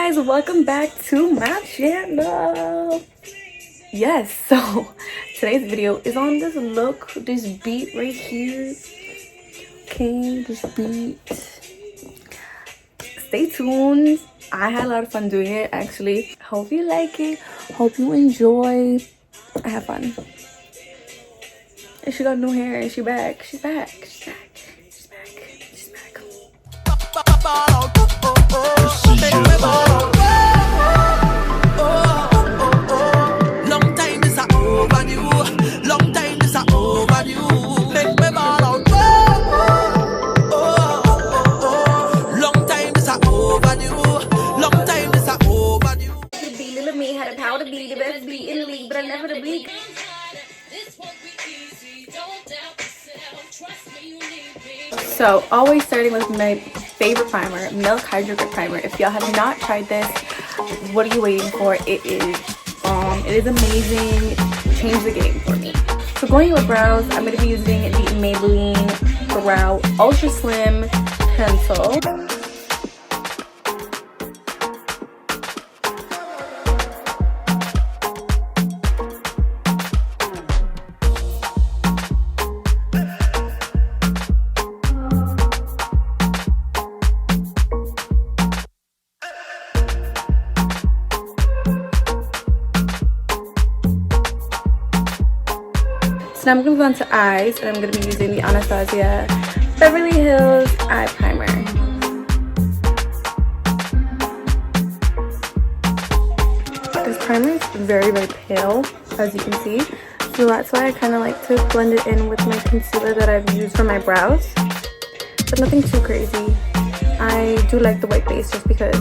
guys, welcome back to my channel. Yes, so today's video is on this look, this beat right here. Okay, this beat. Stay tuned. I had a lot of fun doing it actually. Hope you like it. Hope you enjoy. I have fun. And she got new hair and she's back. She's back. She's back. She's back. She's back. Long time this a overdue. Long time this a overdue. Make me ball out. Long time this a overdue. Long time this a overdue. The beat little me had a power to be the best beat in the league, but I never the bleak. So always starting with my favorite primer, Milk Hydro Grip Primer. If y'all have not tried this, what are you waiting for? It is bomb. It is amazing. Changed the game for me. So going with brows, I'm going to be using the Maybelline Brow Ultra Slim Pencil. Now I'm going to move on to eyes, and I'm going to be using the Anastasia Beverly Hills Eye Primer. This primer is very, very pale, as you can see. So that's why I kind of like to blend it in with my concealer that I've used for my brows. But nothing too crazy. I do like the white base just because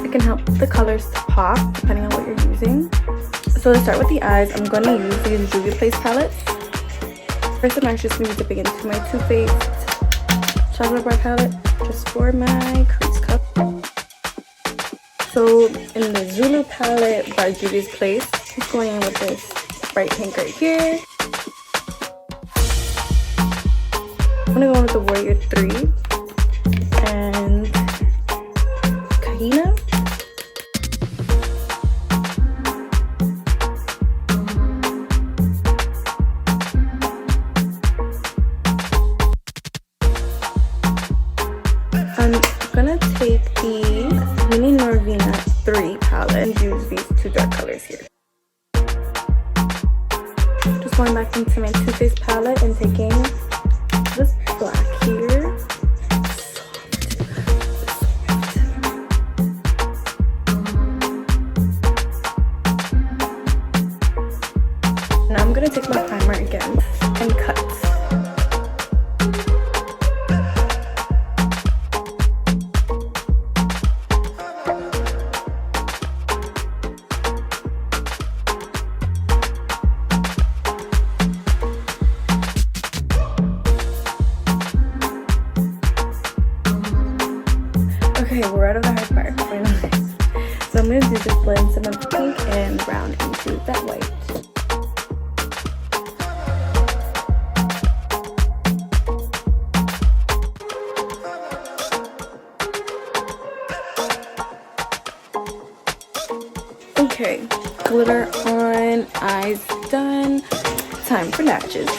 it can help the colors to pop depending on what you're using. So to start with the eyes, I'm going to use these Juvia's Place palettes. First, I'm actually just going to be dipping into my Too Faced chocolate bar palette just for my crease cup. So in the Zulu palette by Juvia's Place, I'm going in with this bright pink right here. I'm going to go in with the Warrior 3 and Kahina. I'm gonna take the Mini Norvina 3 palette and use these two dark colors here. Just going back into my Too Faced palette and taking this black here. Now I'm gonna take my primer again and cut. Okay, we're out of the hard part. So I'm going to do just blend some of the pink and brown into that white. Okay, glitter on, eyes done. Time for lashes.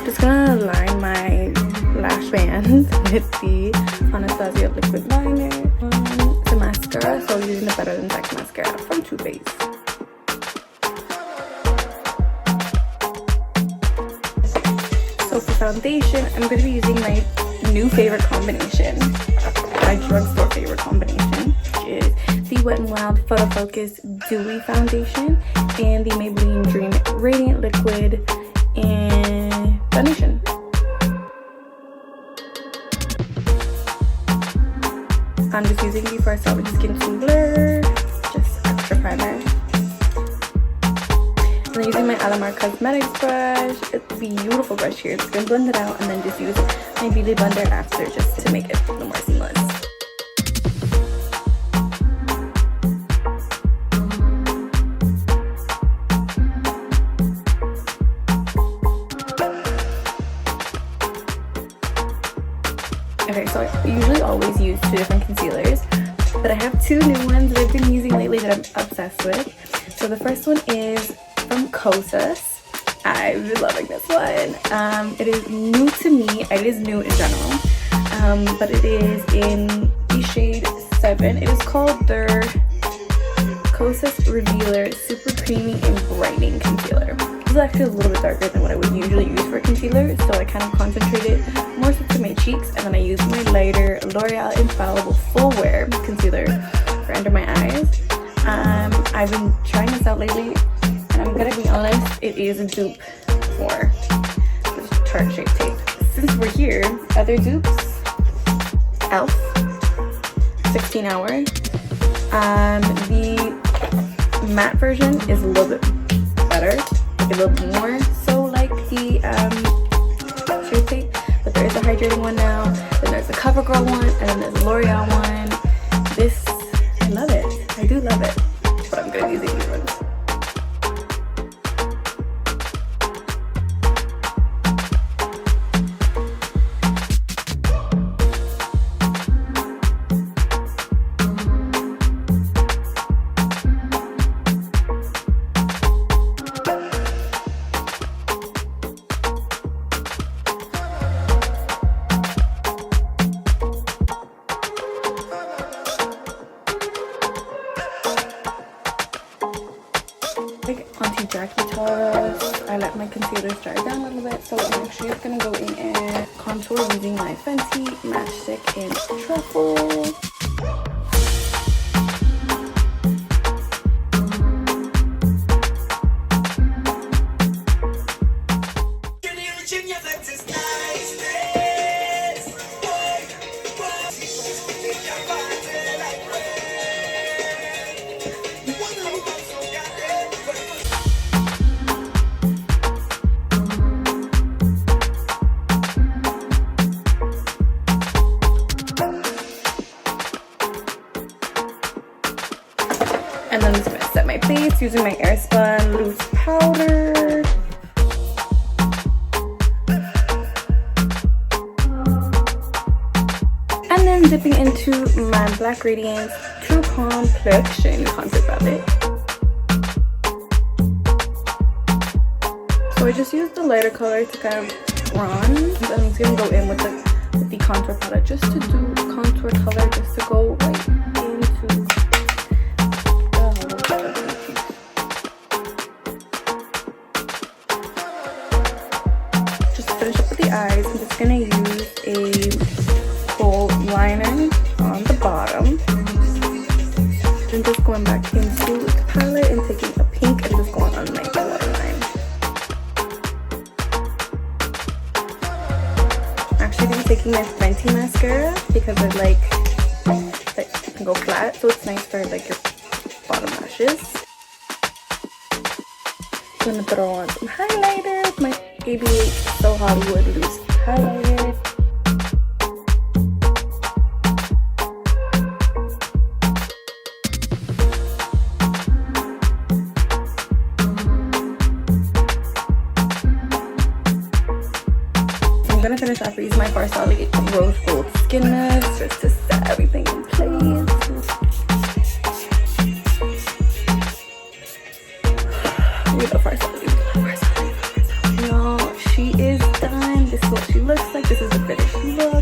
Just gonna line my lash band with the Anastasia liquid liner on the mascara. So I'm using the Better Than Sex mascara from Too Faced. So for foundation, I'm gonna be using my new favorite combination, my drugstore favorite combination, which is the Wet n Wild Photo Focus Dewy Foundation and the Maybelline Dream Radiant Liquid and foundation. I'm just using the First Start with Skin Tone Blur, just extra primer. And then using my Alamar Cosmetics brush, it's a beautiful brush here. Just gonna blend it out and then just use my Beauty Blender after just to make it a little more seamless. Okay, so I usually always use 2 different concealers, but I have 2 new ones that I've been using lately that I'm obsessed with. So the first one is from Kosas. I've been loving this one. It is new to me. It is new in general, but it is in the shade 7. It is called their Kosas Revealer Super Creamy and Brightening Concealer. This is actually a little bit darker than what I would usually use for concealer, so I kind of concentrated more so to my cheeks, and then I use my lighter L'Oreal Infallible Full Wear Concealer for under my eyes. I've been trying this out lately, and I'm gonna be honest, it is a dupe for this Tarte Shape Tape. Since we're here, other dupes, e.l.f. 16 Hour. The matte version is a little bit better, like a little bit more so like the Shape Tape, but there is a hydrating one now, then there's a CoverGirl one, and then there's a L'Oreal one. This, I love it. I do love it, but I'm gonna be using these ones. Like Auntie Jackie taught us, I let my concealers dry down a little bit, so I'm actually just gonna go in and contour using my Fenty Matchstick in Truffle. And then I'm just gonna set my base using my Airspun loose powder. And then dipping into my Black Radiance True Complexion concept palette. So I just used the lighter color to kind of run. And I'm just gonna go in with the contour palette just to do contour color, just to go right into finish up with the eyes. I'm just gonna use a gold liner on the bottom, and just going back into the palette and taking a pink and just going on my waterline. Actually, I'm taking my Fenty mascara because I like that it can go flat, so it's nice for like your bottom lashes. I'm gonna throw on some highlighter with my ABH So Hollywood Loose Highlighter. So I'm gonna finish off using my Farsali Rose Gold Skin Mist just to set everything in place. We love Farsali. Y'all, she is done. This is what she looks like. This is the finished look.